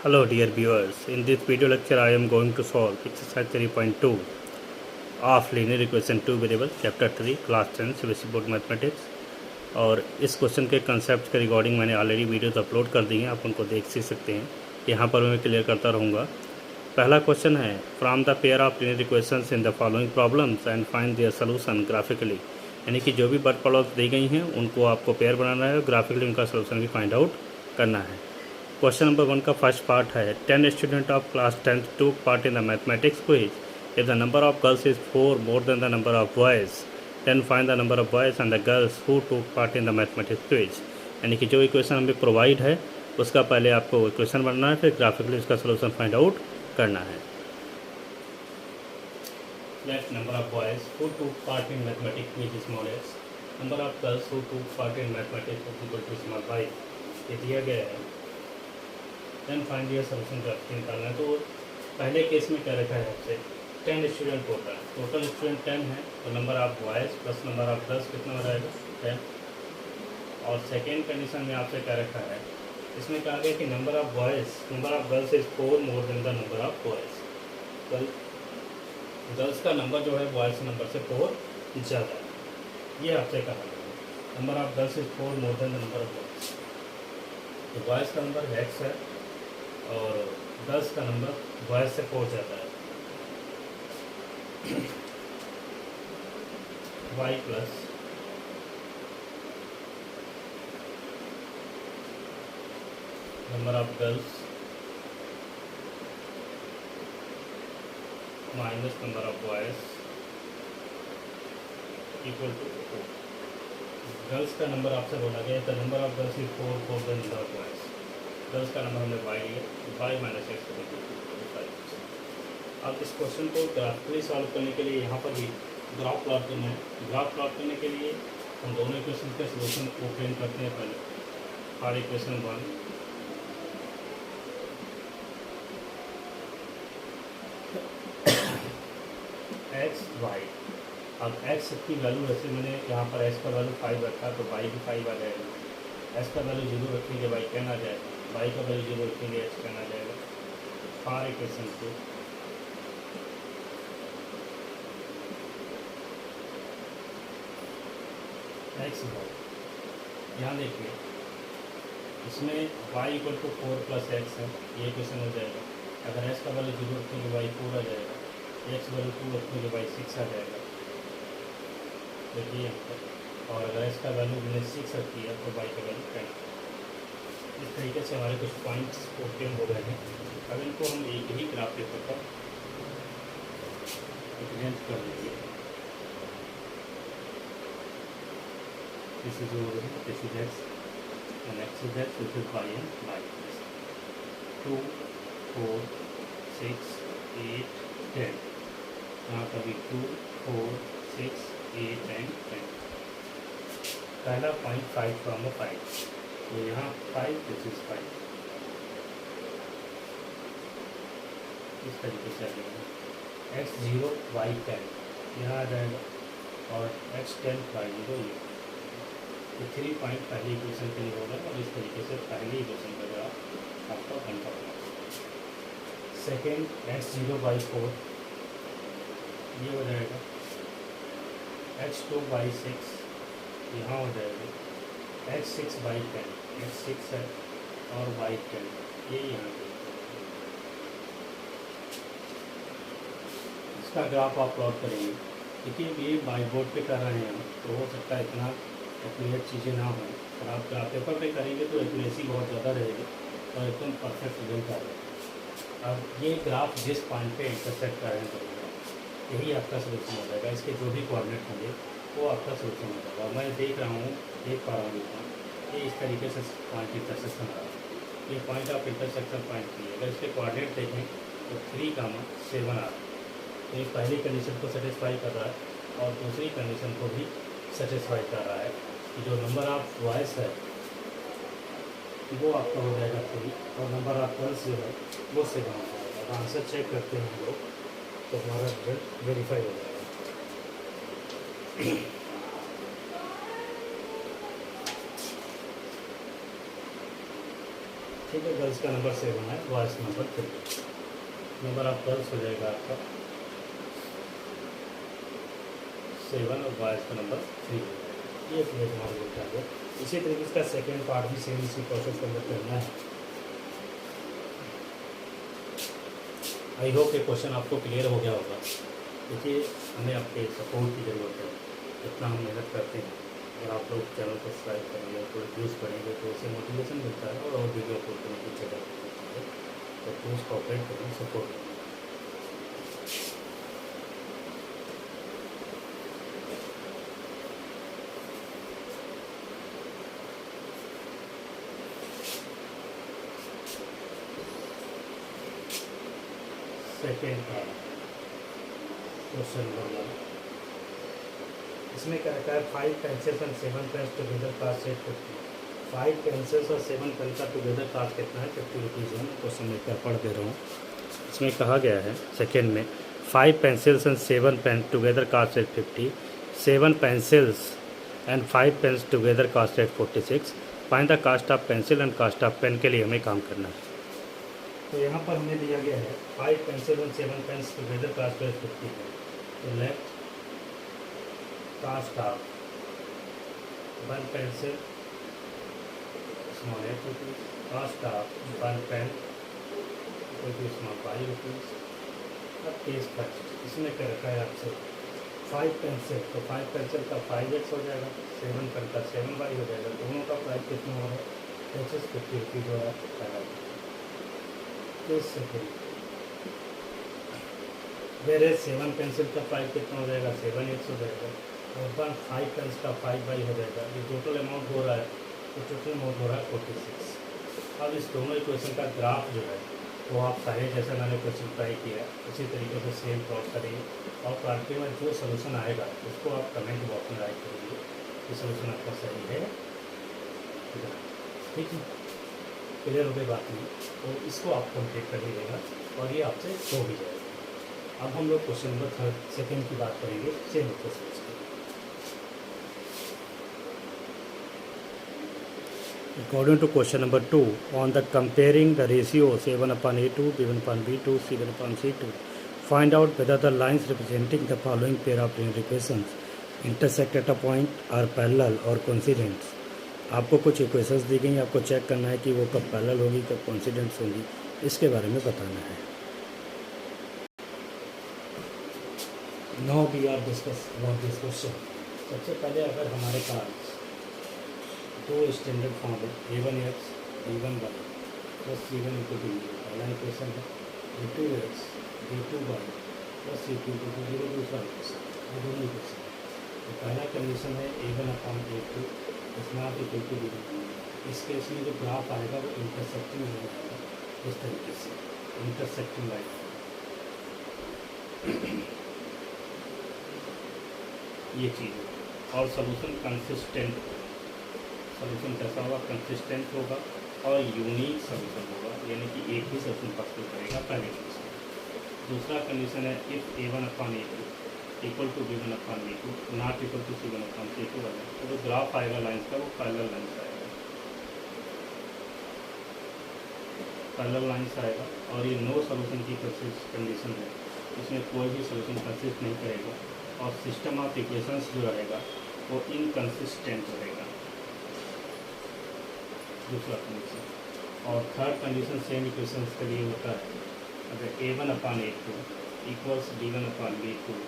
Hello dear viewers, in this video lecture I am going to solve exercise 3.2 of linear equation 2 variable chapter 3 class 10 CBSE board mathematics. और इस question के concept के regarding मैंने already videos upload कर दी हैं, आप उनको देख सी सकते हैं। यहाँ पर मैं क्लियर करता रहूँगा। पहला क्वेश्चन है from the pair of linear equations in the following problems and find their solution graphically, यानी कि जो भी बर्ड प्रॉब्लम्स दी गई हैं उनको आपको पेयर बनाना है और ग्राफिकली उनका सोल्यूशन भी फाइंड आउट करना है। क्वेश्चन नंबर 1 का फर्स्ट पार्ट है 10 student of class 10th took part in the mathematics quiz. If the number of girls is 4 more than the number of boys, then find the number of boys and the girls who took part in the mathematics quiz. यानी कि जो equation हमें provide है उसका पहले आपको equation बनना है, फिर ग्राफिकली उसका सोल्यूशन फाइंड आउट करना है। Let number of boys who took part in mathematics quiz is small s. Number of girls who took part in mathematics is equal to small y. ये दिया गया है। Then find your solution graph निकालना है। तो पहले case में क्या रखा है आपसे 10 स्टूडेंट टोटल स्टूडेंट 10 है, तो number of boys plus number of girls कितना हो जाएगा 10। और सेकेंड कंडीशन में आपसे क्या रखा है, इसमें कहा गया कि number of girls is 4 more than the number of boys. Girls का नंबर जो है बॉयज़ नंबर से 4 ज़्यादा है, ये आपसे कहा गया। Number of girls is 4 more than the number of boys, तो बॉयज़ का नंबर x है और गर्ल्स का नंबर बॉयज़ से 4 ज़्यादा है। y plus number of girls minus number of boys equal to 4। Girls का नंबर आपसे बोला गया तो number of girls is 4 4 then number of boys. Girls का नंबर हमने y लिया, y माइनस एक्स। अब इस क्वेश्चन को ग्राफिकली सॉल्व करने के लिए यहाँ पर भी ग्राफ प्लॉट करना है। ग्राफ प्लॉट करने के लिए हम दोनों इक्वेशन के सोल्यूशन को प्लेन करते हैं। पहले फॉर इक्वेशन 1 एक्स वाई। अब x की वैल्यू वैसे मैंने यहाँ पर x का वैल्यू 5 रखा तो y भी 5 आ जाएगा। x का वैल्यू 0 रखेंगे y 10 आ जाएगा, y का वैल्यू 0 रखेंगे x 10 आ जाएगा। फॉर इक्वेशन 2 एक्स वाई, यहाँ देखिए इसमें y equal to 4 plus x है, ये इक्वेशन हो जाएगा। अगर x का वैल्यू 0 रखेंगे y 4 आ जाएगा, x वैल्यू 2 रखेंगे y 6 आ जाएगा। देखिए यहाँ पर, और अगर x का वैल्यू मैंने 6 रखी है तो y का वैल्यू 10। इस तरीके से हमारे कुछ पॉइंट्स ओपन हो गए हैं। अब इनको हम एक ही ग्राफ पेपर पर रिप्रेजेंट कर देंगे। This is over, this is x and x is x, this is y and y. 2 4 6 8 10, यहाँ पर भी 2 4 6 8 and 10। पहला पॉइंट 5 फ्रॉम 5, तो यहाँ 5 दिस इज 5, इस तरीके से आ जाएगा। x 0 y 10 यहाँ आ जाएगा और x 10 y 0 ये। 3 पॉइंट पहली इक्वेशन के लिए होगा और इस तरीके से पहली इक्वेशन का जवाब आपका बनता होगा। सेकेंड एक्स 0 बाई 4 ये हो जाएगा, एक्स 2 बाई 6 यहाँ हो जाएगा, एक्स 6 बाई 10 एक्स 6 है और वाई 10 ये यहाँ पे। इसका ग्राफ आप प्लॉट करेंगे। देखिए ये बाई बोर्ड पे कर रहे हैं हम, तो हो सकता है इतना एक्यूरेट चीज़ें ना हो, और आप ग्राफ पेपर पे करेंगे तो एक्यूरेसी बहुत ज़्यादा रहेगी और एकदम परफेक्ट रिजल्ट आएगा। अब ये ग्राफ जिस पॉइंट पे इंटरसेक्ट कर रहे हैं यही आपका सोल्यूशन हो जाएगा। इसके जो भी कोऑर्डिनेट होंगे वो आपका सोल्यूशन हो जाएगा। मैं देख पा रहा हूँ ये इस तरीके से पॉइंट इंटरसेक्शन आ रहा है। ये पॉइंट आप इंटरसेक्शन पॉइंट की अगर इसके कोऑर्डिनेट देखें तो 3, 7 आ रहा है। तो ये पहली कंडीशन को सेटिस्फाई कर रहा है और दूसरी कंडीशन को भी सेटिस्फाई कर रहा है कि जो नंबर ऑफ बॉयज़ है वो आपका हो जाएगा 3 और नंबर ऑफ गर्ल्स जो है वो 7 हो जाएगा। अब आंसर चेक करते हैं हम लोग तो हमारा रिजल्ट वेरीफाई हो जाएगा। ठीक है, गर्ल्स का नंबर 7 है, boys number 3। Number of girls हो जाएगा आपका 7 और बॉयज़ का नंबर 3 हो जाएगा। ये क्लियर हमारे बोलता है। इसी तरीके इसका सेकेंड पार्ट भी सेम इसी प्रोसेस के अंदर करना है। आई होप ये क्वेश्चन आपको क्लियर हो गया होगा। देखिए, हमें आपके सपोर्ट की ज़रूरत है। इतना हम मेहनत करते हैं, अगर आप लोग चैनल को सब्सक्राइब करेंगे, तो व्यूज़ पढ़ेंगे, तो उससे मोटिवेशन मिलता है और वीडियो को पीछे कर सकते हैं। तो प्लीज़ कोऑपरेट करें, सपोर्ट करें। सेकेंड क्वेश्चन नंबर 1, इसमें क्या रहता है, 5 pencils and 7 pens together cost 50। 5 pencils और 7 पेन का टुगेदर कास्ट कितना है, 50 रुपीज़ है। क्वेश्चन में क्या पढ़ दे रहा हूँ। इसमें कहा गया है सेकेंड में, 5 pencils and 7 pen together cost 50, 7 pencils and 5 pens together cost 46। Find the cost of pencil and cost of pen के लिए हमें काम करना है। तो यहाँ पर हमें दिया गया है 5 पेंसिल और 7 पेन्स टुगेदर कास्ट 50 है। तो left cost of 1 pencil small 8 rupees, cost of 1 pen small 5 rupees. अब केस फर्स्ट, इसमें क्या रखा है आपसे 5 पेंसिल, तो 5 पेंसिल का 5x हो जाएगा, 7 पेन का 7y हो जाएगा। दोनों का प्राइस कितना हो रहा है, 50 रुपीज़ हो रहा है। सेकेंड वेर 7 पेंसिल का 5 कितना हो जाएगा, 7x हो जाएगा, और 5 पेंस का 5y हो जाएगा। ये टोटल अमाउंट हो रहा है, तो टोटल अमाउंट हो रहा है 46। अब इस दोनों इक्वेशन का ग्राफ जो है वो आप चाहे जैसा मैंने क्वेश्चन ट्राई किया उसी तरीके से सेम प्लॉट करेंगे, और प्लॉट में जो सोल्यूशन आएगा उसको आप कमेंट बॉक्स में राइट करेंगे कि सोल्यूशन आपका सही है, ठीक है। क्लियर हो गई बात नहीं, तो इसको आप कंप्लीट कर लीजिएगा और ये आपसे हो भी जाएगा। अब हम लोग क्वेश्चन नंबर सेकेंड की बात करेंगे, सेम क्वेश्चन की। According to question number 2, on the comparing the ratio 7/A2, B1/B2, C1/C2, find out whether the lines representing the following pair of linear equations intersect at a point, are parallel or coincident। आपको कुछ equations दी गई, आपको check करना है कि वो कब parallel होगी, कब कोइंसिडेंस होगी, इसके बारे में बताना है। Now we are discuss about this question. सबसे पहले अगर हमारे पास दो स्टैंडर्ड फॉर्म है, a1x b1y plus c1 equal to 0, पहला इक्वेशन है, a2x b2y plus c2 equal to 0, दूसरा इक्वेशन। ये दोनों इक्वेशन, तो पहला कंडीशन है a1/a2 is not equal to 0। इस केस में जो ग्राफ आएगा वो इंटरसेक्टिंग हो जाएगा इस तरीके से, इंटरसेक्टिंग लाइन। ये चीज़ और सोल्यूशन कंसिस्टेंट, सोल्यूशन कैसा होगा, कंसिस्टेंट होगा और यूनिक सोल्यूशन होगा, यानी कि एक ही सोल्यूशन पॉसिबल करेगा पहले कंडीशन। दूसरा कंडीशन है if a1/a2 equal to b1/b2 not equal to c1/c2 वाला, तो जो ग्राफ आएगा लाइन्स का वो पैरेलल लाइन्स आएगा, पैरेलल लाइन्स आएगा। और ये नो सोल्यूशन की कंडीशन है, इसमें कोई भी सोल्यूशन कंसिस्ट नहीं करेगा और सिस्टम ऑफ इक्वेशंस जो रहेगा वो इनकंसिस्टेंट रहेगा, दूसरा कंडीशन। और थर्ड कंडीशन सेम इक्वेशंस के लिए होता है, अगर a1/a2 इक्वल्स b1/b2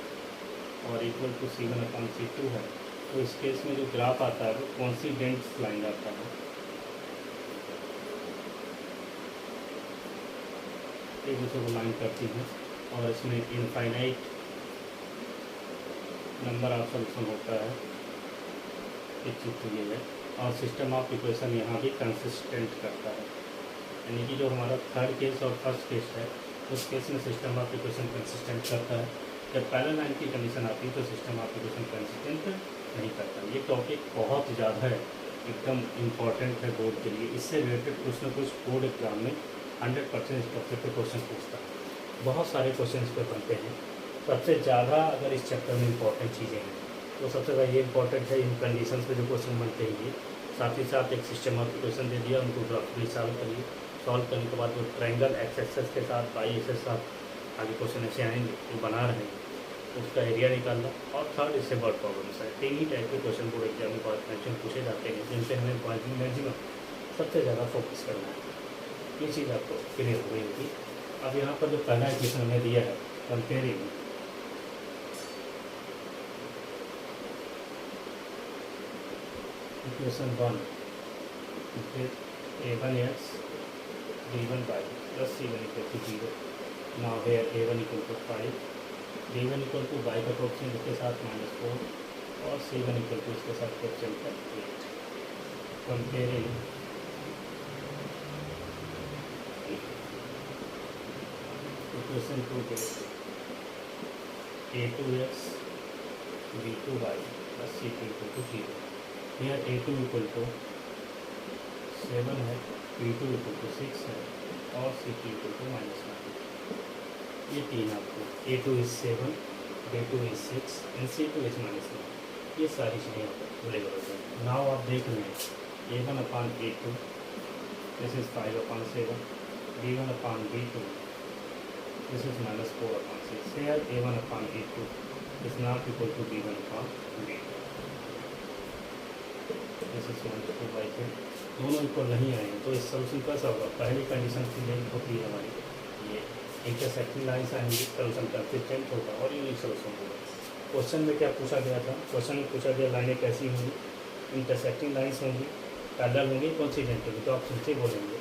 और इक्वल टू c1/c2 है, तो इस केस में जो ग्राफ आता है वो कोइंसिडेंट लाइन आता है। एक दूसरे को लाइन करती हैं और इसमें इनफाइनाइट नंबर ऑफ सोल्यूशन होता है, एक चीज़ तो ये है। और सिस्टम ऑफ इक्वेशन यहाँ भी कंसिस्टेंट करता है, यानी कि जो हमारा थर्ड केस और फर्स्ट केस है उस केस में सिस्टम ऑफ इक्वेशन कंसिस्टेंट करता है। जब पैरेलल लाइन की कंडीशन आती है तो सिस्टम ऑफ इक्वेशन कंसिस्टेंट नहीं करता। ये टॉपिक बहुत ज़्यादा है, एकदम इम्पॉर्टेंट है बोर्ड के लिए। इससे रिलेटेड कुछ न कुछ बोर्ड एग्जाम में 100% इस टॉपिक पे क्वेश्चन पूछता है। बहुत सारे क्वेश्चन इस पर बनते हैं। सबसे ज़्यादा अगर इस चैप्टर में इम्पॉर्टेंट चीज़ें हैं तो सबसे ज़्यादा ये इम्पॉर्टेंट है इन कंडीशंस पे जो क्वेश्चन बनते हैं ये, साथ ही साथ एक सिस्टम ऑफ इक्वेशन दे दिया, उनको ग्राफिकली सॉल्व करिए। सॉल्व करने के बाद वो ट्रायंगल एक्स एक्सेस के साथ वाई एक्सेस के साथ आगे क्वेश्चन ऐसे आएंगे जो बना रहे हैं, उसका एरिया निकालना। और थर्ड इससे वर्ड प्रॉब्लम्स है। तीन ही टाइप के क्वेश्चन बोर्ड एग्जाम में क्वेश्चन पूछे जाते हैं जिनसे हमें मैक्सिमम सबसे ज़्यादा फोकस करना है। ये चीज़ आपको क्लियर हो गई होगी। अब यहाँ पर जो पहला इक्वेशन हमने दिया है comparing equation 1 a1x b1y plus c1 equal to 0। now here a1 equal to 5, b1 equal to y का कोएफिशिएंट इसके साथ -4 और c1 equal to इसके साथ कोएफिशिएंट है 8। कंपेयरिंग इक्वेशन 2 के a2x b2y plus c2 equal to 0। here a2 equal to 7 है, b2 equal to 6 है और c2 equal to -9। ये तीन आपको a2 is 7, b2 is 6 and c2 is -9, ये सारी चीज़ें आपको अवेलेबल हो जाएंगी। नाउ आप देख रहे हैं a1 upon a2 this is 5 upon 7, b1 upon b2 this is -4 upon 6। here a1 upon a2 is not equal to b1 upon b2, this is 1/2/3। दोनों इक्वल नहीं आए तो इस सोल्यूशन कैसा होगा? पहली कंडीशन क्लियर होती है हमारी, ये इंटरसेक्टिंग लाइन्स आएंगी, सोल्यूशन कंसिस्टेंट होगा और यूनिक सोल्यूशन होगा। क्वेश्चन में क्या पूछा गया था? क्वेश्चन में पूछा गया लाइनें कैसी होंगी? इंटरसेक्टिंग लाइन्स होंगी, पैरेलल होंगी, कोइंसिडेंट होंगी। तो आप सिंपली बोलेंगे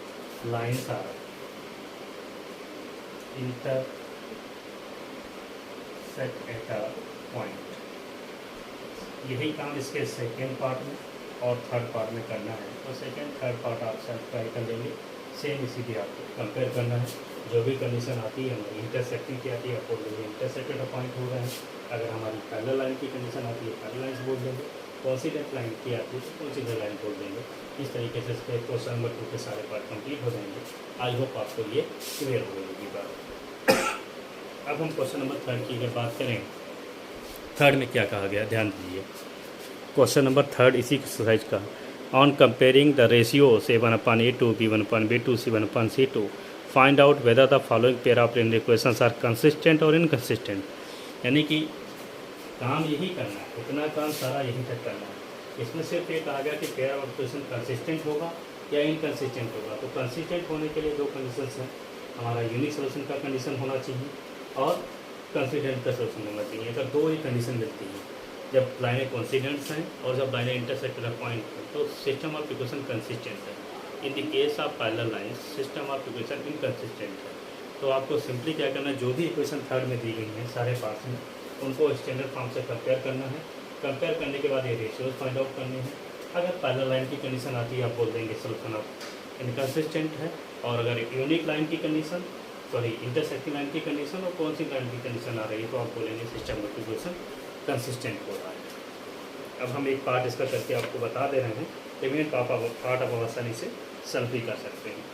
lines are intersect at a point. यही काम इसके सेकेंड पार्ट में और थर्ड पार्ट में करना है। तो सेकेंड थर्ड पार्ट आप सेल्फ ट्राई कर लेंगे, सेम इसी भी आपको कंपेयर करना है। जो भी कंडीशन आती है हमारी इंटरसेक्टिंग की आती है आप बोल देंगे इंटरसेक्टेड पॉइंट हो रहे हैं। अगर हमारी पैरेलल लाइन की कंडीशन आती है पैरेलल लाइन्स बोल देंगे, कोइंसिडेंट लाइन की आती है तो कोइंसिडेंट लाइन बोल देंगे। इस तरीके से इसके क्वेश्चन नंबर 2 के सारे पार्ट कंप्लीट हो जाएंगे। आई होप आपको ये क्लियर हो गई बात। अब हम क्वेश्चन नंबर 3 की अगर बात करें, थर्ड में क्या कहा गया ध्यान दीजिए। क्वेश्चन नंबर 3 इसी एक्सरसाइज का, on comparing the ratio a1/a2 b1/b2 c1/c2 find out whether the following pair of linear equations are consistent और इनकंसिस्टेंट। यानी कि काम यही करना है, इतना काम सारा यहीं तक करना है। इसमें सिर्फ ये कहा गया कि पेयर ऑफ इक्वेशन कंसिस्टेंट होगा या इनकंसिस्टेंट होगा। तो कंसिस्टेंट होने के लिए दो कंडीशंस हैं, हमारा यूनिक सोल्यूशन का कंडीशन होना चाहिए और कंसिस्टेंट का सोल्यूशन होना चाहिए। अगर दो ही कंडीशन मिलती है, जब लाइनें कोइंसिडेंट्स हैं और जब लाइनें इंटरसेक्ट पॉइंट हैं, तो सिस्टम ऑफ इक्वेशन कंसिस्टेंट है। In the case of parallel lines system of equation inconsistent है। तो आपको सिंपली क्या करना है, जो भी इक्वेशन थर्ड में दी गई हैं सारे पार्ट्स में, उनको स्टैंडर्ड फॉर्म से कंपेयर करना है। कंपेयर करने के बाद ये रेशियोज फाइंड आउट करने हैं। अगर पैरेलल लाइन की कंडीशन आती है आप बोल देंगे सोल्यूशन ऑफ इनकंसिस्टेंट है, और अगर यूनिक लाइन की कंडीशन इंटरसेक्टिंग लाइन की कंडीशन और कौन सी लाइन की कंडीशन आ रही है तो आप बोलेंगे सिस्टम ऑफ इक्वेशन कंसिस्टेंट हो रहा है। अब हम एक पार्ट इसका करके आपको बता दे रहे हैं, रिमेन पार्ट आप आसानी से सॉल्व भी कर सकते हैं।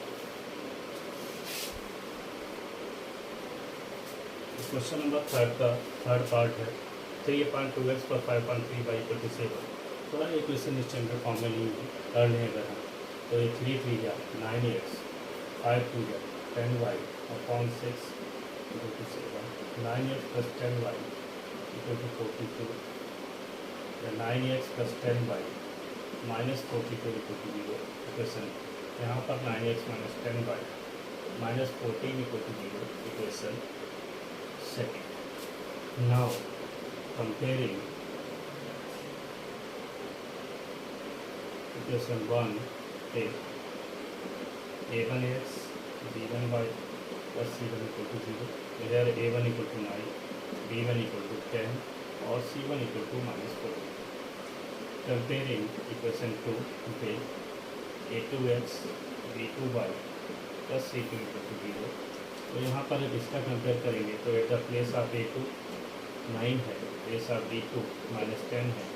क्वेश्चन नंबर 3 का थर्ड पार्ट है 3/2x + 5/3y = 7। थोड़ा इक्वेशन स्टैंडर्ड फॉर्म में नहीं कर लें अगर हम, तो ये 3 3 या 9x 5 2 या 10y अपॉन 6 = 7। 9x + 10y = 42 या 9x + 10y - 42 = 0। इक्वेशन यहाँ पर 9x - 10y - 14 = 0 equation second. Now comparing equation 1 a1x b1y + c1 = 0, इधर a1 = 9 b1 = 10 और c1 = -4। कंपेयरिंग इक्वेशन 2 पे a2x b2y + c2 = 0। तो यहाँ पर जब इसका कंपेयर करेंगे तो at the place of a2 9 है, प्लेस ऑफ b2 -10 है,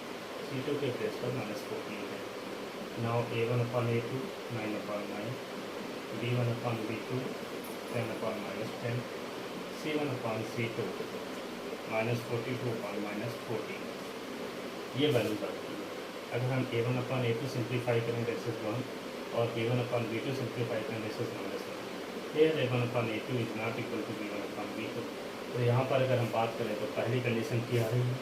c2 के प्लेस पर -14 है। Now a1/a2 9/9, b1/b2 10/-10, c1/c2 -42/-14। ये वैल्यू बढ़ती है। अगर हम a1/a2 सिंप्लीफाई करें दिस इज 1 और b1/b2 सिंप्लीफाई करें this is -1। Here a1/a2 is not equal to b1/b2। तो यहाँ पर अगर हम बात करें तो पहली कंडीशन क्या आ रही है,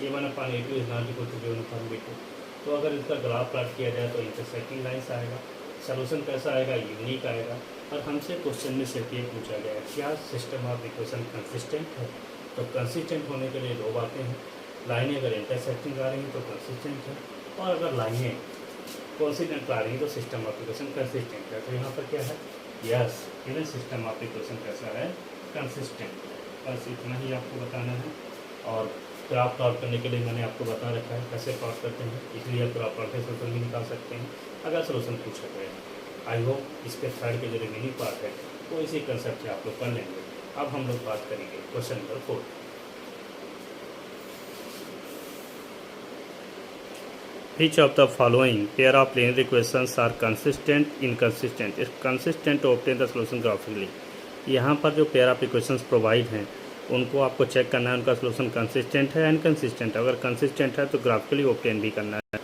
a1/a2 is not equal to b1/b2। तो अगर इसका ग्राफ प्लॉट किया जाए तो इंटरसेक्टिंग लाइन्स आएगा, सॉल्यूशन कैसा आएगा, यूनिक आएगा। और हमसे क्वेश्चन में सिर्फ ये पूछा गया है क्या सिस्टम ऑफ इक्वेशन कंसिस्टेंट है। तो कंसिस्टेंट होने के लिए दो बातें हैं, लाइनें अगर इंटरसेक्टिंग आ रही हैं तो कंसिस्टेंट है, और अगर लाइनें कोइंसिडेंट आ रही हैं तो सिस्टम ऑफ इक्वेशन कंसिस्टेंट है। तो यहाँ पर क्या है, yes given system of equation कैसा है, कंसिस्टेंट। बस इतना ही आपको बताना है। और ग्राफ प्लॉट करने के लिए मैंने आपको बता रखा है कैसे प्लॉट करते हैं, इसलिए आप ग्राफ प्लॉट के सोल्यूशन भी निकाल सकते हैं अगर सोल्यूशन पूछा गया है। आई होप इसके थर्ड के जो रिमेनिंग पार्ट है वो इसी कंसेप्ट से आप लोग कर लेंगे। अब हम लोग बात करेंगे question number 4। Which of the following pair of linear equations are consistent, inconsistent? If consistent to obtain the solution graphically। यहाँ पर जो पेयर ऑफ इक्वेशंस प्रोवाइड हैं उनको आपको चेक करना है, उनका सोल्यूशन कंसिस्टेंट है इनकंसिस्टेंट है। अगर कंसिस्टेंट है तो ग्राफिकली ऑब्टेन भी करना है।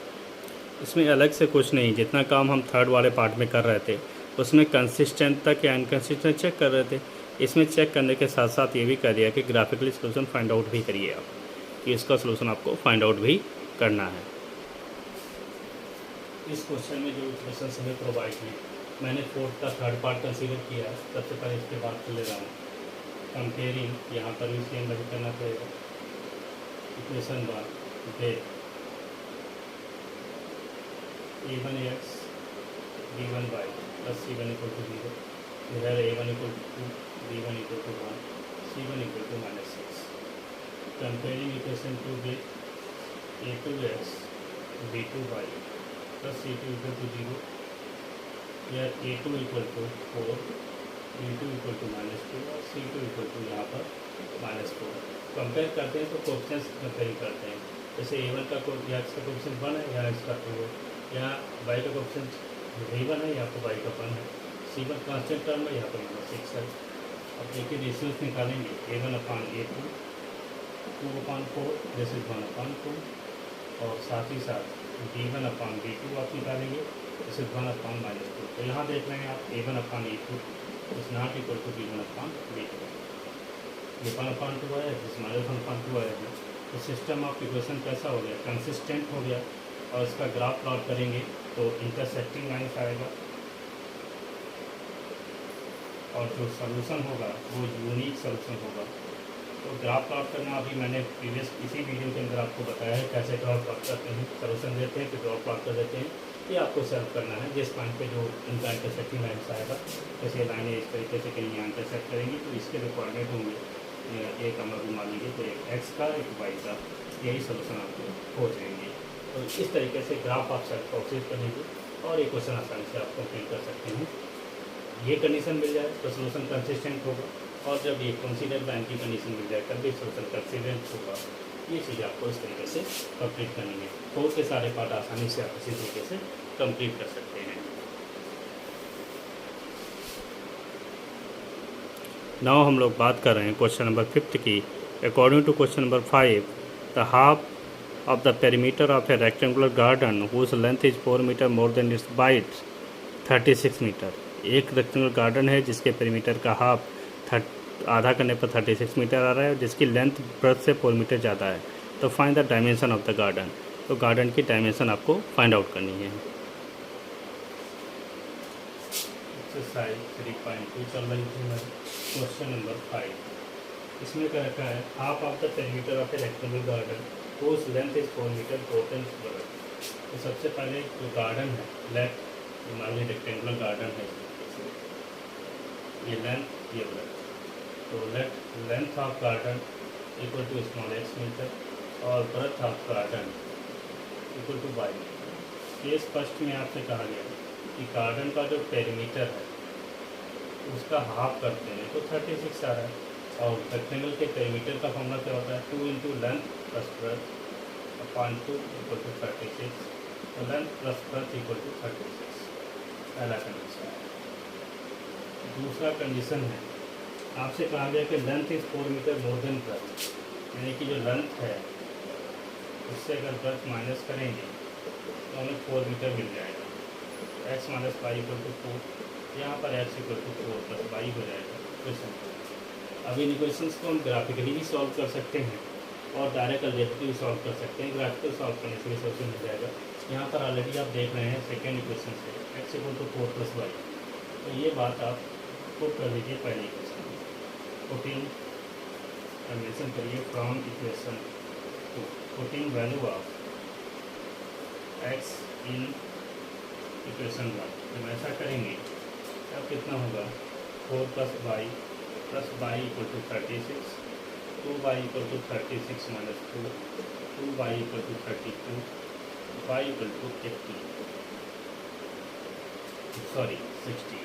इसमें अलग से कुछ नहीं, जितना काम हम थर्ड वाले पार्ट में कर रहे थे उसमें कंसिस्टेंट तक या इनकंसिस्टेंट चेक कर रहे थे, इसमें चेक करने के साथ साथ ये भी कर दिया कि ग्राफिकली सोल्यूशन फाइंड आउट भी करिए आप, कि इसका सोल्यूशन आपको फाइंड आउट भी करना है। इस क्वेश्चन में जो इक्वेशन हमें प्रोवाइड है, मैंने फोर्थ का थर्ड पार्ट कंसीडर किया है। सबसे पहले इसके बाद चले रहा हूँ कंपेयरिंग, यहाँ पर भी सेम वही करना पड़ेगा। इक्वेशन बार डेट a1x b1y plus c1 equal to 0, इधर a1 equal to 2, b1 equal to 1, c1 equal to -6। Comparing equation two with a2x b2y plus c2 equal to 0, या a2 equal to 4, b2 equal to -2 और c2 equal to यहाँ पर -4। Compare करते हैं तो coefficients compare करते हैं, जैसे a1 का x का कोएफिशिएंट 1 है, यहाँ x का 2 है, यहाँ y का कोएफिशिएंट v1 है, यहाँ पर y का 1 है, c1 कांस्टेंट टर्म है, यहाँ पर -6 है। अब देखिए रेशियोज निकालेंगे, a1/a2 2/4 दिस इज 1/2, और साथ ही साथ b1/b2 आप निकालेंगे, दिस इज 1/-2। तो यहाँ देख रहे हैं आप a1/a2 is not equal to b1/b2, ये 1/2 है, दिस -1/2 आया है। तो सिस्टम ऑफ इक्वेशन कैसा हो गया, कंसिस्टेंट हो गया। और इसका ग्राफ प्लॉट करेंगे तो इंटरसेक्टिंग लाइन्स आएगा, और जो सॉल्यूशन होगा वो यूनिक सॉल्यूशन होगा। तो ग्राफ प्लॉट करना अभी मैंने प्रीवियस इसी वीडियो के अंदर आपको बताया है कैसे ग्राफ प्लॉट करते हैं, सॉल्यूशन देते हैं फिर ग्राफ प्लॉट कर देते हैं। ये आपको सॉल्व करना है जिस पॉइंट पे जो इनका इंटरसेक्टिंग लाइन्स आएगा, जैसे लाइनें इस तरीके से कहीं यहाँ इंटरसेक्ट करेंगी तो इसके जो कोऑर्डिनेट होंगे एक हम लोग मान लीजिए तो एक एक्स का एक वाई का, यही सॉल्यूशन आपको हो जाएंगे। तो इस तरीके से ग्राफ आप सेल्फ प्रोसेस कर लीजिए और ये क्वेश्चन आसानी से आप कंप्लीट कर सकते हैं। ये कंडीशन मिल जाए तो सोल्यूशन कंसिस्टेंट होगा, और जब ये कंसीडर लाइन की कंडीशन मिल जाए तब भी सोल्यूशन कंसिस्टेंट होगा। ये चीज़ आपको इस तरीके से कंप्लीट करनी है। फोर्थ के सारे पार्ट आसानी से आप इसी तरीके से कंप्लीट कर सकते हैं। नाउ हम लोग बात कर रहे हैं क्वेश्चन नंबर 5 की। According to question number 5, the half of the perimeter of a rectangular garden whose length is 4 meter more than its width 36 metre. एक रेक्टेंगुलर गार्डन है जिसके पेरीमीटर का हाफ आधा करने पर 36 मीटर आ रहा है, जिसकी लेंथ ब्रेथ से 4 मीटर ज़्यादा है। तो find the dimension of the garden. तो गार्डन की डायमेंशन आपको फाइंड आउट करनी है। एक्सरसाइज 3.2 चल रही थी हमारी, क्वेश्चन नंबर 5। इसमें क्या रखा है, half of the perimeter of a rectangular garden whose length is 4 metre 4 times बड़ा। तो सबसे पहले जो गार्डन है, लेफ्ट मान लीजिए रेक्टेंगुलर गार्डन है, ये लेंथ ये ब्रेथ, तो length of garden equal to small x metre और breadth of garden equal to y metre. ये स्पष्ट में आपसे कहा गया कि गार्डन का जो पेरीमीटर है उसका हाफ करते हैं तो 36 आ रहा है, और रेक्टेंगल के पेरीमीटर का फॉर्मूला क्या होता है, 2 into length plus breadth upon 2 equal to 36। तो length plus breadth equal to 36, पहला कंडीशन। दूसरा कंडीशन है, आपसे कहा गया कि length is 4 metre more than breadth, यानी कि जो लेंथ है उससे अगर ब्रेथ माइनस करेंगे तो हमें 4 मीटर मिल जाएगा। x minus y equal to 4, यहाँ पर x equal to 4 plus y हो जाएगा इक्वेशन। अब इन इक्वेशंस को हम ग्राफिकली भी सॉल्व कर सकते हैं और डायरेक्ट अलजेब्रिकली भी सॉल्व कर सकते हैं। ग्राफिकल सॉल्व करने से भी सोल्यूशन मिल जाएगा। यहाँ पर ऑलरेडी आप देख रहे हैं सेकेंड इक्वेशन से x equal to 4 plus y, तो ये बात आप पुट कर लीजिए पहले इक्वेशन में। पुटिंग मेंशन करिए from equation two, putting value of x in equation 1। जब ऐसा करेंगे तब कितना होगा 4 plus y equal to 36, 2y equal to 36 minus 2, 2y equal to 32, y equal to 80, sorry 60,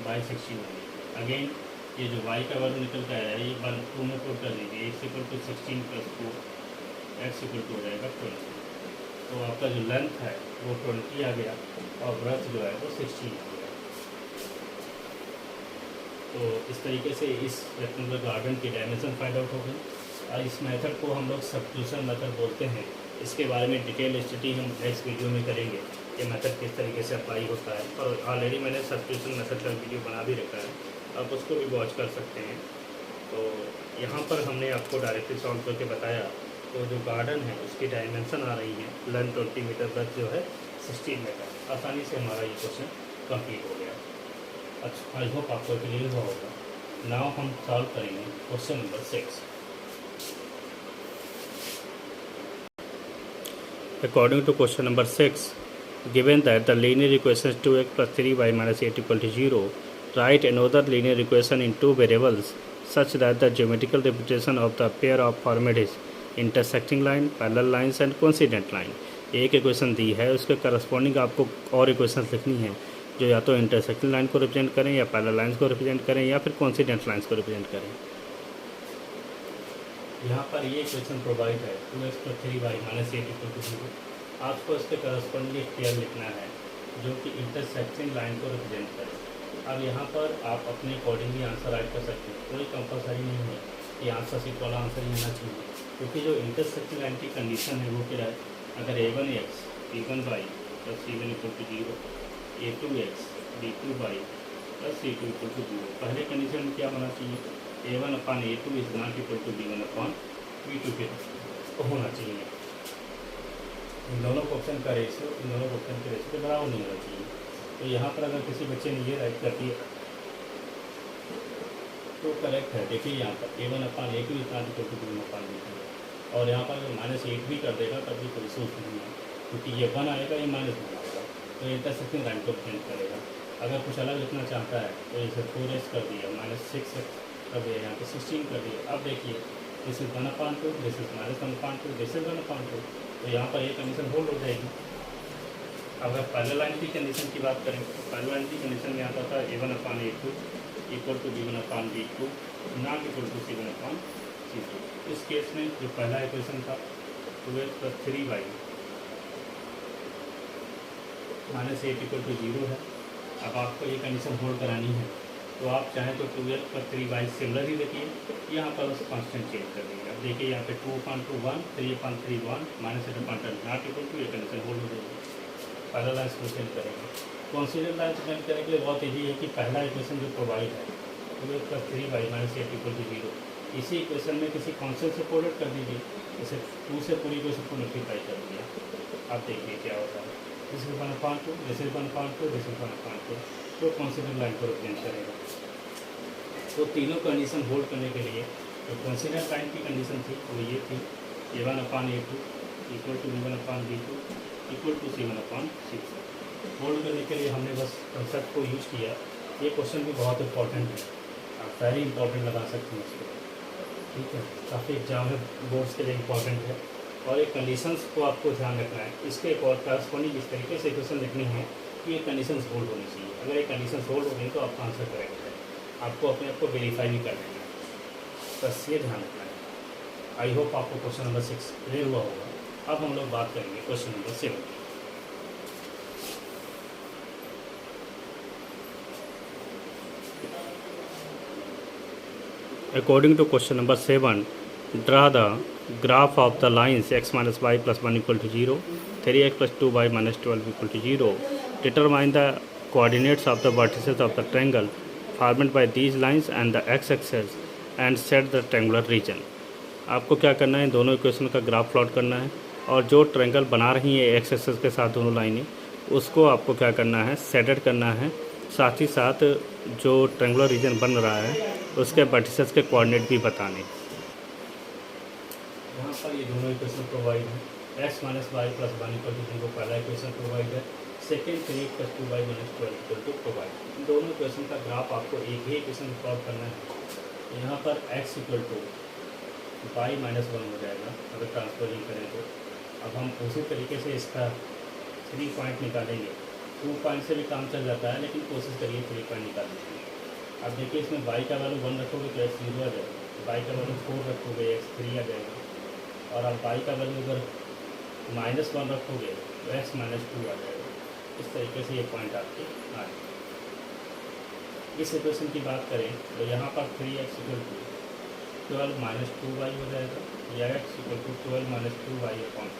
by 60 बनेगी। अगेन ये जो y का वर्ग निकल के आया है ये 1 2 में पुट कर दीजिए, x equal to 16 plus 2, x equal to हो जाएगा 20। तो आपका जो लेंथ है वो 20 आ गया और ब्रेथ जो है वो 16 आ गया। तो इस तरीके से इस रेक्टेंगुलर गार्डन की डायमेंशन फाइंड आउट हो गई। और इस मेथड को हम लोग सब्स्टिट्यूशन मेथड बोलते हैं। इसके बारे में डिटेल स्टडी हम नेक्स्ट वीडियो में करेंगे, ये मेथड किस तरीके से अप्लाई होता है। और ऑलरेडी मैंने सब्स्टिट्यूशन मेथड का वीडियो बना भी रखा है, आप उसको भी वॉच कर सकते हैं। तो यहाँ पर हमने आपको डायरेक्टली सॉल्व करके बताया। तो जो गार्डन है उसकी डायमेंशन आ रही है, लेंथ 20 मीटर, ब्रेथ जो है 16 मीटर। आसानी से हमारा ये क्वेश्चन कंप्लीट हो गया। अच्छा, आई होप आपको क्लियर हुआ होगा। नाउ हम सॉल्व करेंगे question number 6। According to question number 6, given that the linear equation is 2x plus 3y minus 8 equal to 0, write another linear equation in two variables such that the geometrical representation of the pair of format is intersecting line, parallel lines and coincident line। एक equation दी है, उसके corresponding आपको और equation लिखनी है जो या तो इंटरसेक्टिंग लाइन को रिप्रेजेंट करें या पैरेलल लाइंस को रिप्रेजेंट करें या फिर कोइंसिडेंट लाइंस को रिप्रेजेंट करें। यहाँ पर ये इक्वेशन प्रोवाइड है 2x plus 3y minus 8 equal to 0। आपको इसके करस्पॉन्डिंग पेयर लिखना है जो कि इंटरसेक्टिंग लाइन को रिप्रेजेंट करे। अब यहाँ पर आप अपने अकॉर्डिंगली आंसर राइट कर सकते हैं, कोई कंपलसरी नहीं है कि आंसर सीट वाला आंसर ही होना चाहिए, क्योंकि जो इंटरसेक्टिंग लाइन की कंडीशन है वो क्या है, अगर a1x b1y plus c1 equal to 0, a2x b2y plus c2 equal to 0, पहले कंडीशन में क्या होना चाहिए, a1 upon a2 is not equal to b1 upon b2 के होना चाहिए। इन दोनों ऑप्शन का रेशियो इन दोनों ऑप्शन के रेशियो के बराबर नहीं होना चाहिए। तो यहाँ पर अगर किसी बच्चे ने ये राइट कर दिया तो करेक्ट है। देखिए यहाँ पर a1 upon a2 is not equal to b1 upon b2, और यहाँ पर अगर -8 भी कर देगा तब भी कोई सोच नहीं है, क्योंकि ये 1 आएगा ये -1 आएगा, तो इंटरसेक्टिंग लाइन को रिप्रेजेंट करेगा। अगर कुछ अलग लिखना चाहता है तो जैसे 4x कर दिया, -6x कर दिया, यहाँ पे 16 कर दिया। अब देखिए this is 1/2, this is -1/2, this is 1/2, तो यहाँ पर ये कंडीशन होल्ड हो जाएगी। अगर पैरेलल लाइन की कंडीशन की बात करें तो पैरेलल लाइन की कंडीशन में आता था a1 upon a2 equal to b1 upon b2 not equal to c1 upon c2। इस केस में जो पहला इक्वेशन था 2x plus 3y -8 equal to 0 है। अब आपको ये कंडीशन होल्ड करानी है, तो आप चाहें तो 2x plus 3y सिमिलर ही रखिए, यहाँ पर उस कांस्टेंट चेंज कर दीजिए। अब देखिए यहाँ पे 2/2 1, 3/3 1, -8/10 नॉट इक्वल टू, ये कंडीशन होल्ड हो जाएगी। पैरेलल लाइंस को चेंज करेंगे। कॉन्सिडेंट लाइन चेंज करने के लिए बहुत ईजी है कि पहला इक्वेशन जो प्रोवाइड है 2x plus 3y minus 8 equal to 0, इसी इक्वेशन में किसी कॉन्स्टेंट से कोडेड कर दीजिए। जैसे 2 से पूरी इक्वेशन को मल्टीप्लाई कर दिया। अब देखिए क्या होता है, this is 1/2, this is 1/2, this is 1/2, तो कॉन्सिडेंट लाइन को रिप्रेजेंट करेगा। तो तीनों कंडीशन होल्ड करने के लिए जो कॉन्सिडेंट लाइन की कंडीशन थी वो ये थी a1 upon a2 equal to b1 upon b2 equal to c1 upon c2। Hold करने के लिए हमने बस कंसेप्ट को यूज़ किया। ये क्वेश्चन भी बहुत इंपॉर्टेंट है, आप वेरी इंपॉर्टेंट लगा सकते हैं इसको, ठीक है। काफ़ी एग्जाम है, बोर्ड्स के लिए इंपॉर्टेंट है, और ये कंडीशंस को आपको ध्यान रखना है। इसके कॉरस्पॉन्डिंग इस तरीके से क्वेश्चन लिखनी है कि ये कंडीशंस होल्ड होनी चाहिए। अगर ये कंडीशंस होल्ड हो गई तो आपका आंसर करेक्ट है, आपको अपने आप को वेरीफाई भी करना है, बस ये ध्यान रखना है। आई होप आपको क्वेश्चन नंबर 6 क्लियर हुआ होगा। अब हम लोग बात करेंगे question number 7। According to question number 7, draw the graph of the lines x minus y plus 1 equal to 0, 3x plus 2y minus 12 equal to 0. Determine the coordinates of the vertices of the triangle formed by these lines and the x-axis and set the triangular region। आपको क्या करना है, दोनों equation का graph plot करना है और जो ट्रायंगल बना रही है एक्स एक्सिस के साथ दोनों लाइनें, उसको आपको क्या करना है, सेटेड करना है। साथ ही साथ जो ट्रायंगुलर रीजन बन रहा है उसके वर्टिसेस के कोऑर्डिनेट भी बताने। यहाँ पर ये दोनों इक्वेशन प्रोवाइड है, x minus Y plus one equal to 0 पहला इक्वेशन प्रोवाइड है, second 3 plus 2y minus 12 equal to provide. इन दोनों इक्वेशन का ग्राफ आपको एक ही इक्वेशन प्लॉट करना है। यहाँ पर x equal to y minus 1 हो जाएगा अगर ट्रांसफरिंग करें तो। अब हम उसी तरीके से इसका 3 पॉइंट निकालेंगे। 2 पॉइंट से भी काम चल जाता है, लेकिन कोशिश करिए 3 पॉइंट निकालने की। अब देखिए इसमें y का वैल्यू 1 रखोगे तो x 0 आ जाएगा, y का वैल्यू 4 रखोगे x 3 आ जाएगा, और अब y का वैल्यू अगर -1 रखोगे तो x -2 आ जाएगा। इस तरीके से ये पॉइंट आपके आए। इस इक्वेशन की बात करें तो यहाँ पर 3x equal to 12 minus 2y हो जाएगा, या x equal to 12 minus 2y point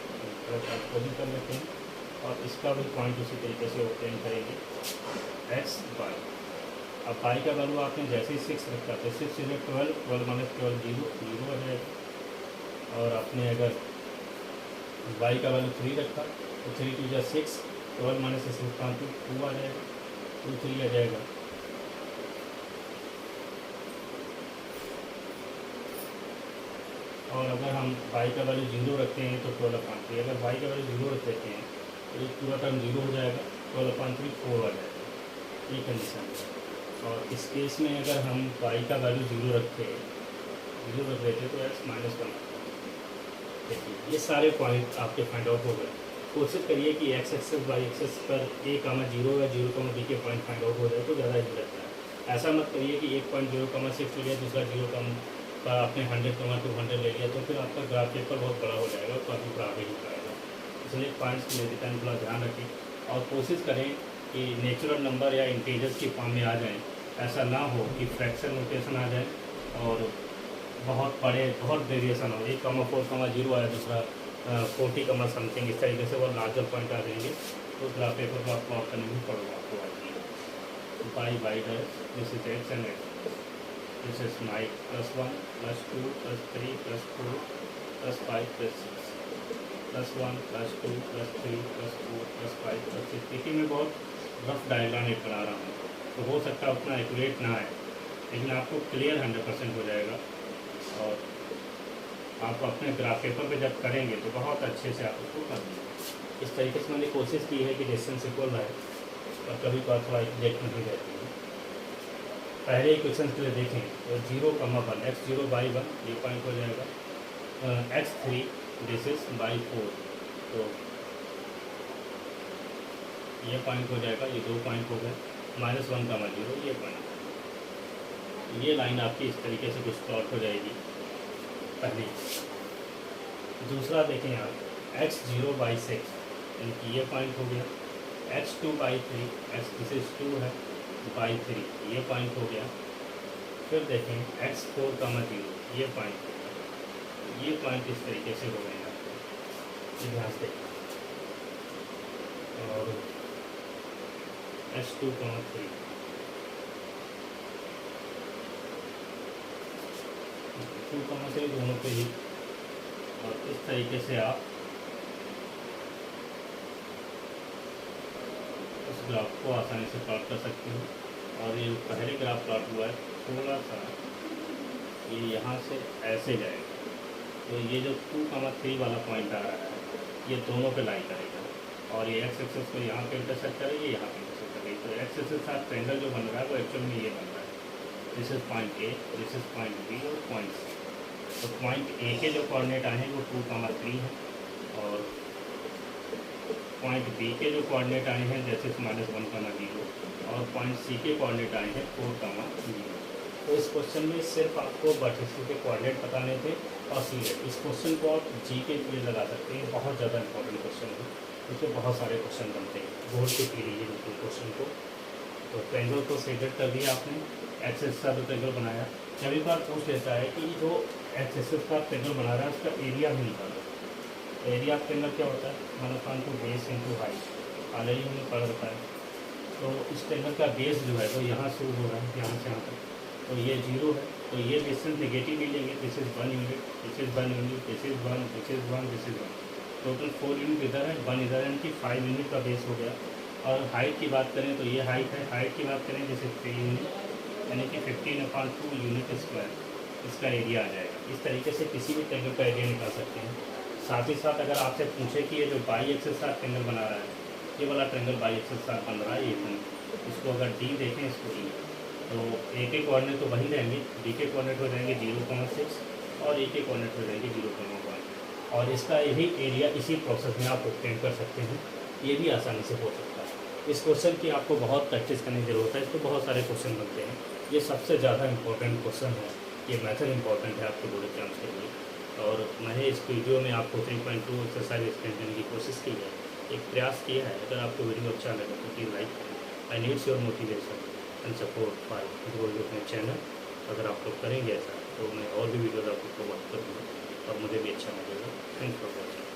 transposing कर लेते हैं और इसका भी पॉइंट उसी तरीके से ऑब्टेन करेंगे x y। अब y का वैल्यू आपने जैसे ही 6 रखा तो 6 इज 12, 12 माइनस 12 0 आ जाएगा, और आपने अगर y का वैल्यू 3 रखा तो 3 टू जा 6, 12 माइनस 6 2 आ जाएगा, 2 3 आ जाएगा। और अगर हम y का वैल्यू 0 रखते हैं तो 12/3, अगर y का वैल्यू 0 रख देते हैं तो ये पूरा टर्म 0 हो जाएगा, 12/3 4 आ जाएगा, ये कंडीशन है। और इस केस में अगर हम y का वैल्यू 0 रख देते तो x -1। देखिए ये सारे पॉइंट आपके फाइंड आउट हो गए। कोशिश करिए कि x एक्सेस y एक्सेस पर a, 0 या 0, b के पॉइंट फाइंड आउट हो जाए तो ज़्यादा इजी लगता है। ऐसा मत करिए कि एक पॉइंट 0,6 ले लिया, दूसरा 0, पर आपने 100,200 ले लिया तो फिर आपका ग्राफ पेपर बहुत बड़ा हो जाएगा, तो काफ़ी खराब ही पाएगा। इसलिए पॉइंट्स के लेते टाइम थोड़ा ध्यान रखें और कोशिश करें कि नेचुरल नंबर या इंटीजर्स की फॉर्म में आ जाएं। ऐसा ना हो कि फ्रैक्शन नोटेशन आ जाए और बहुत वेरिएशन हो, 1,4,0 आया, दूसरा 40, समथिंग, इस तरीके से वो लार्जर पॉइंट आ जाएंगे तो ग्राफ पेपर को आप प्लॉट करने में पड़ेगा आपको। By this is x and x, this is my +1 +2 +3 +4 +5 +6 +1 +2 +3 +4 +5 +6। देखिए मैं बहुत रफ डायग्राम बना रहा हूँ, तो हो सकता है उतना एक्यूरेट ना आए, लेकिन आपको क्लियर 100% हो जाएगा। और आप अपने ग्राफ पेपर पे जब करेंगे तो बहुत अच्छे से आप उसको कर देंगे। इस तरीके से मैंने कोशिश की है कि डिस्टेंस इक्वल रहे और कभी कभार थोड़ा एक्यूरेट नहीं रहती है। पहले इक्वेशन के लिए देखें तो 0,1 x 0 बाई 1 ये पॉइंट हो जाएगा, x 3 दिस इज बाई 4, तो ये पॉइंट हो जाएगा, ये 2 पॉइंट हो गए, -1,0 ये पॉइंट। ये लाइन आपकी इस तरीके से कुछ प्लॉट हो जाएगी पहली। दूसरा देखें आप x 0 बाई 6 यानी कि ये पॉइंट हो गया, x 2 by 3 x this is 2 है बाई 3 ये पॉइंट हो गया। फिर देखें x 4, 0 ये पॉइंट हो गया, ये पॉइंट इस तरीके से हो गए आपको, ध्यान से देखें। और x 2, 3 2, 3 दोनों पे ही, और इस तरीके से आप इस ग्राफ को आसानी से प्लॉट कर सकते हो। और ये पहले ग्राफ प्लॉट हुआ है, थोड़ा सा ये यहाँ से ऐसे जाएगा, तो ये जो 2,3 वाला पॉइंट आ रहा है ये दोनों पे लाइन करेगा, और ये एक्स एक्सेस को यहाँ पे इंटरसेक्ट करेगी, यहाँ पे इंटरसेक्ट करेगी। तो एक्स एक्सेस के साथ ट्रायंगल जो बन रहा है वो एक्चुअल में ये बन रहा है, this is point A, this is point B और पॉइंट सी। तो पॉइंट ए के जो कोऑर्डिनेट आए हैं वो 2,3 है, और पॉइंट बी के जो कोऑर्डिनेट आए हैं जैसे -1,0, और पॉइंट सी के कोऑर्डिनेट आए हैं 4,0। तो इस क्वेश्चन में सिर्फ आपको वर्टिसेस के कोऑर्डिनेट बताने थे और सी है। इस क्वेश्चन को आप जी के लिए लगा सकते हैं, बहुत ज़्यादा इंपॉर्टेंट क्वेश्चन है, इसमें बहुत सारे क्वेश्चन बनते हैं, बोर्ड के पी लीजिए बिल्कुल क्वेश्चन को। तो ट्रायंगल को सेटेड कर दिया आपने, एक्सेस का जो ट्रायंगल बनाया, कभी बार पूछ लेता है कि जो एक्सेस का ट्रायंगल बना रहा है उसका एरिया भी निकालो। एरिया ऑफ ट्रायंगल क्या होता है, 1/2 बेस इंटू हाइट, ऑलरेडी हमने पढ़ रखा है। तो इस ट्रायंगल का बेस जो है वो यहाँ शुरू हो रहा है, यहाँ से यहाँ तक, तो ये 0 है, तो ये डिस्टेंस नेगेटिव ही लेंगे। This is 1 unit, this is 1 unit, this is 1, this is 1, this is 1, total 4 unit इधर है, 1 इधर है, यानी कि 5 यूनिट का बेस हो गया। और हाइट की बात करें तो ये हाइट है, हाइट की बात करें जैसे 3 यूनिट, यानी कि 15/2 यूनिट स्क्वायर इसका एरिया आ जाएगा। इस तरीके से किसी भी ट्रायंगल का एरिया निकाल सकते हैं। साथ ही साथ अगर आपसे पूछे कि ये जो बाई एक्सिस के साथ ट्रायंगल बना रहा है, ये वाला ट्रायंगल बाई एक्सिस के साथ बन रहा है, ये इसको अगर डी देखें, इसको ई, तो ए के कोऑर्डिनेट तो वही रहेंगे, डी के कोऑर्डिनेट हो जाएंगे 0,6 और ए के कोऑर्डिनेट हो जाएंगे 0,1, और इसका यही एरिया इसी प्रोसेस में आप ऑब्टेन कर सकते हैं। ये भी आसानी से हो सकता है। इस क्वेश्चन की आपको बहुत प्रैक्टिस करने की ज़रूरत है। इस पर बहुत सारे क्वेश्चन बनते हैं, ये सबसे ज़्यादा इंपॉर्टेंट क्वेश्चन है, ये मेथड इंपॉर्टेंट है आपके बोर्ड एग्जाम्स के लिए। और मैंने इस वीडियो में आपको 3.2 एक्सरसाइज एक्सप्लेन करने की कोशिश की है, एक प्रयास किया है। अगर आपको वीडियो अच्छा लगे तो प्लीज़ लाइक करें। I needs your motivation and support for growing अपने चैनल। अगर आप लोग करेंगे ऐसा तो मैं और भी वीडियोज़ आपको प्रोवाइड करूँगा और मुझे भी अच्छा लगेगा। Thank for watching.